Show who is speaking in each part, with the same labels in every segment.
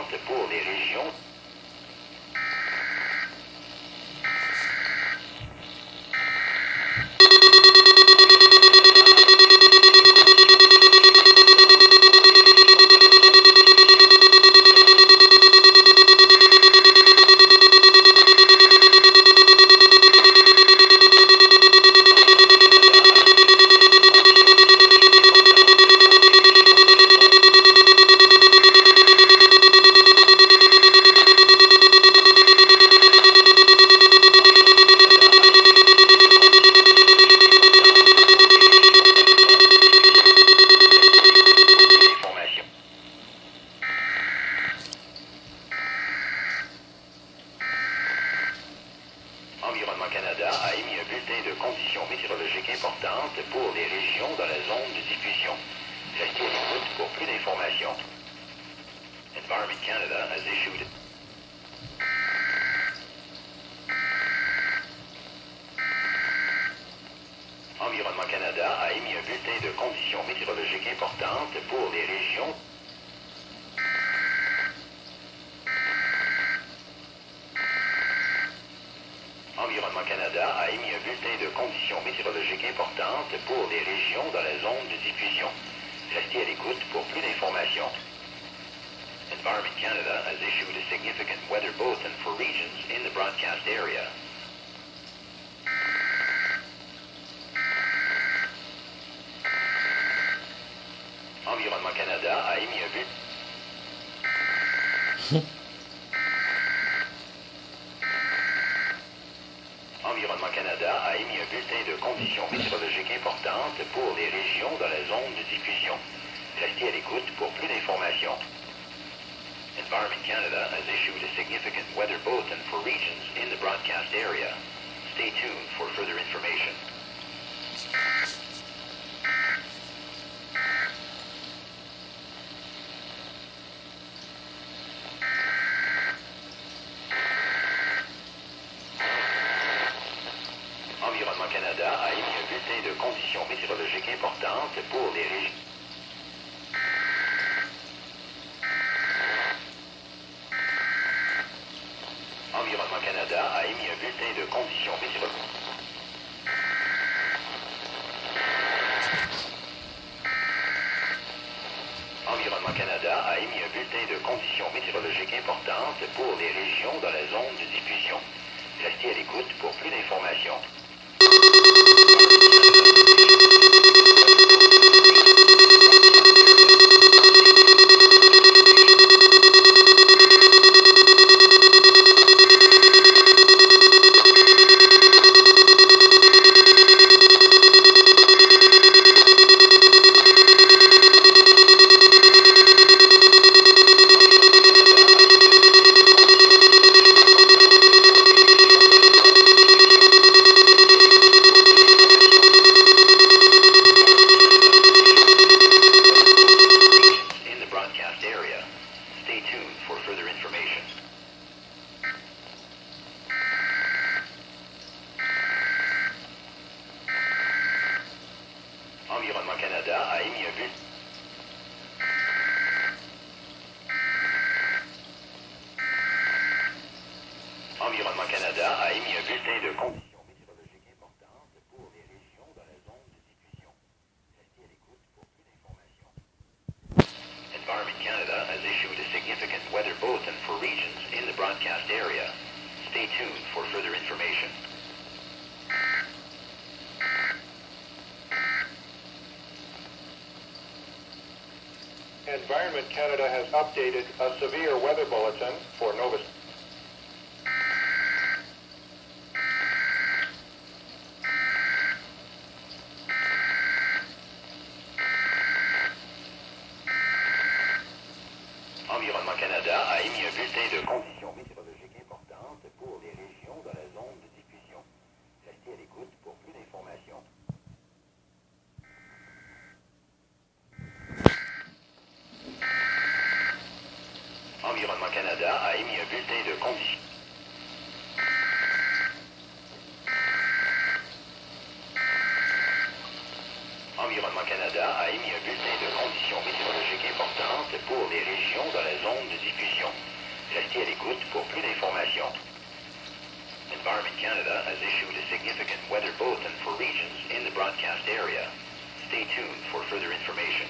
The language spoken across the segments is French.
Speaker 1: importante pour les régions. Environnement Canada a émis un bulletin de conditions météorologiques importantes pour les régions dans la zone de diffusion. Restez à l'écoute pour plus d'informations. Environment Canada has issued. Environnement Canada a émis un bulletin de conditions météorologiques importantes pour les régions. Environnement Canada a émis un bulletin de conditions météorologiques importantes pour les régions dans la zone de diffusion. Restez à l'écoute pour plus d'informations. Environment Canada has issued a significant weather bulletin for regions in the broadcast area. Environnement Canada a émis un bulletin. Environnement Canada a émis un bulletin de conditions météorologiques importantes pour les régions dans la zone de diffusion. Restez à l'écoute pour plus d'informations. Environment Canada has issued a significant weather bulletin for regions in the broadcast area. Stay tuned for further information. Environnement Canada a émis un bulletin de conditions météorologiques importantes pour les régions. Environnement Canada a émis un bulletin de conditions météorologiques. Environnement Canada a émis un bulletin de conditions météorologiques importantes pour les régions dans la zone de diffusion. Restez à l'écoute pour plus d'informations. Environnement Canada a émis un bulletin. Environnement Canada a émis un bulletin de conditions météorologiques importantes pour les régions dans la zone de diffusion. Restez à l'écoute pour plus d'informations. Environment Canada has issued a significant weather bulletin for regions in the broadcast area. Stay tuned for further information.
Speaker 2: Environment Canada has updated a severe weather bulletin for Nova Scotia.
Speaker 1: Environnement Canada a émis un bulletin de conditions météorologiques importantes pour les régions dans la zone de diffusion. Restez à l'écoute pour plus d'informations. Environnement Canada a émis un bulletin de à l'écoute pour plus d'informations. Environment Canada has issued a significant weather bulletin for regions in the broadcast area. Stay tuned for further information.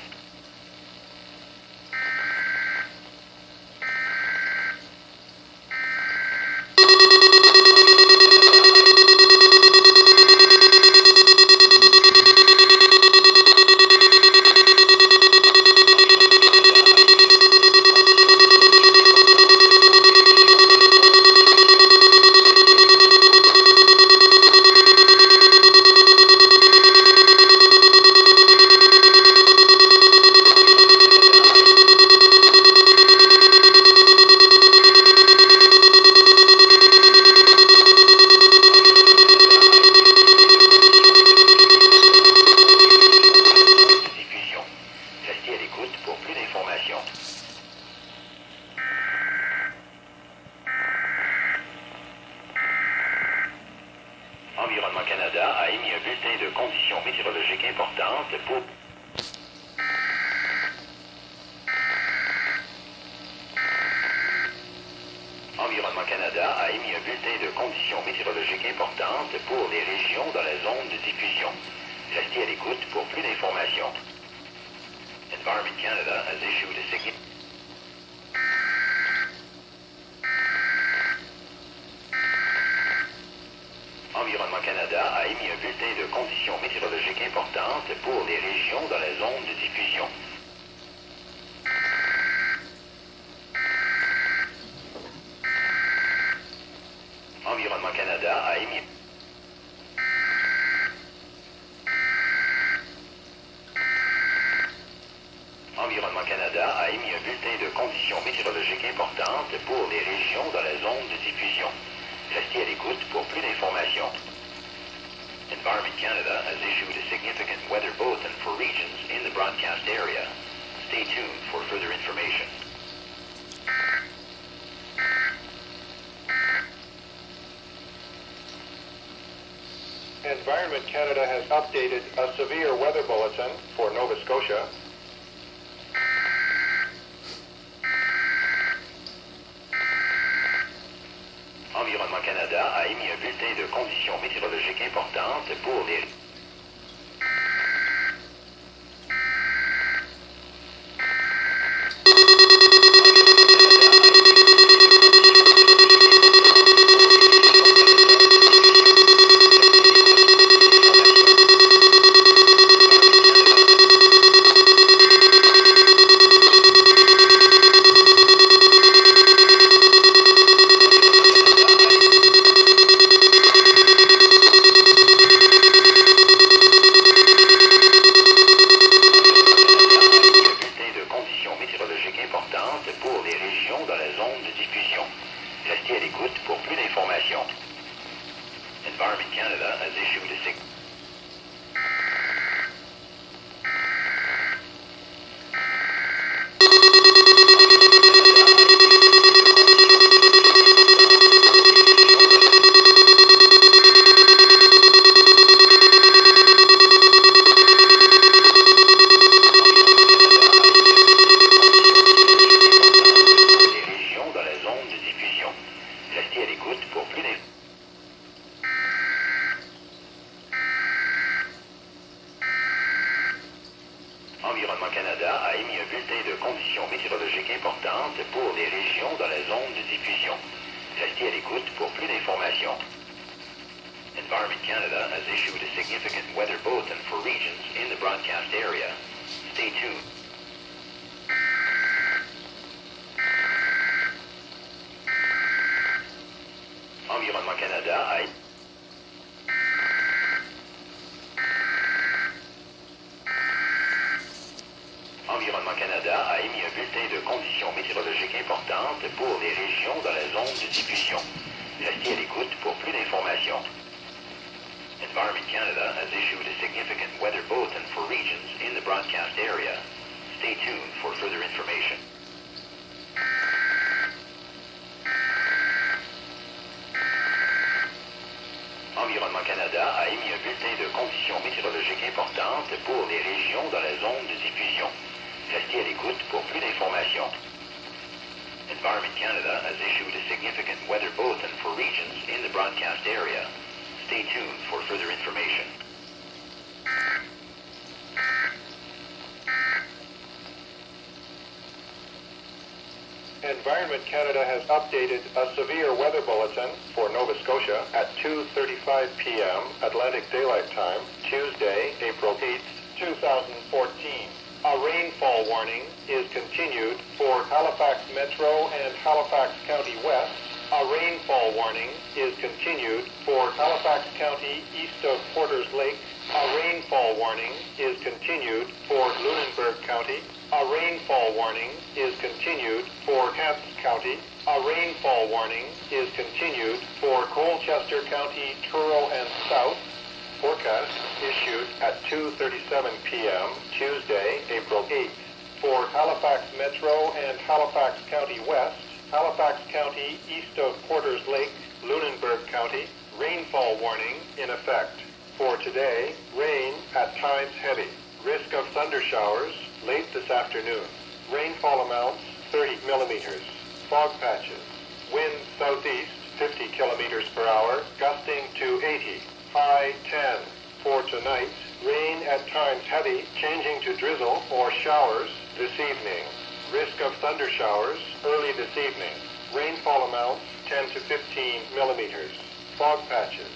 Speaker 1: Environnement Canada a émis un bulletin de conditions météorologiques importantes pour... Environnement Canada a émis un bulletin de conditions météorologiques importantes pour les régions dans la zone de diffusion. Restez à l'écoute pour plus d'informations. Environment Canada has issued a significant... Environnement Canada a émis un bulletin de conditions météorologiques importantes pour les régions dans la zone de diffusion. Environnement Canada a émis... Environnement Canada a émis un bulletin de conditions météorologiques importantes pour les régions dans la zone de diffusion. Restez à l'écoute pour plus d'informations. Environment Canada has issued a significant weather bulletin for regions in the broadcast area. Stay tuned for further information.
Speaker 2: Environment Canada has updated a severe weather bulletin for Nova Scotia.
Speaker 1: Environnement Canada a émis un bulletin de conditions météorologiques importantes pour les... Restez à l'écoute pour plus d'informations. Environment Canada has issued a signal. Restez à l'écoute pour plus d'informations. Environnement Canada a émis un bulletin de conditions météorologiques importantes pour les régions dans la zone de diffusion. Restez à l'écoute pour plus d'informations. Environment Canada has issued a significant weather bulletin for regions in the broadcast area. Stay tuned. Environnement Canada a... Environnement Canada a émis un bulletin de conditions météorologiques importantes pour les régions dans la zone de diffusion. Restez à l'écoute pour plus d'informations. Environment Canada has issued a significant weather bulletin for regions in the broadcast area. Stay tuned for further information. Environnement Canada a émis un bulletin de conditions météorologiques importantes pour les régions dans la zone de diffusion. Restez à l'écoute pour plus d'informations. Environment Canada has issued a significant weather bulletin for regions in the broadcast area. Stay tuned for further information.
Speaker 2: Environment Canada has updated a severe weather bulletin for Nova Scotia at 2:35 p.m. Atlantic Daylight Time, Tuesday, April 8th, 2014. A rainfall warning is continued for Halifax Metro and Halifax County West. A rainfall warning is continued for Halifax County east of Porters Lake. A rainfall warning is continued for Lunenburg County. A rainfall warning is continued for Hants County. A rainfall warning is continued for Colchester County, Truro and South. Forecast issued at 2:37 p.m. Tuesday, April 8th. For Halifax Metro and Halifax County West, Halifax County east of Porters Lake, Lunenburg County, rainfall warning in effect. For today, rain at times heavy. Risk of thunder showers late this afternoon. Rainfall amounts 30 millimeters. Fog patches. Wind southeast 50 kilometers per hour, gusting to 80. High 10. For tonight, rain at times heavy, changing to drizzle or showers this evening. Risk of thunder showers early this evening. Rainfall amounts 10 to 15 millimeters. Fog patches.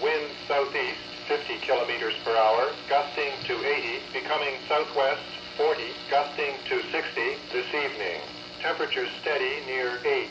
Speaker 2: Wind southeast 50 kilometers per hour, gusting to 80, becoming southwest 40, gusting to 60 this evening. Temperatures steady near 8.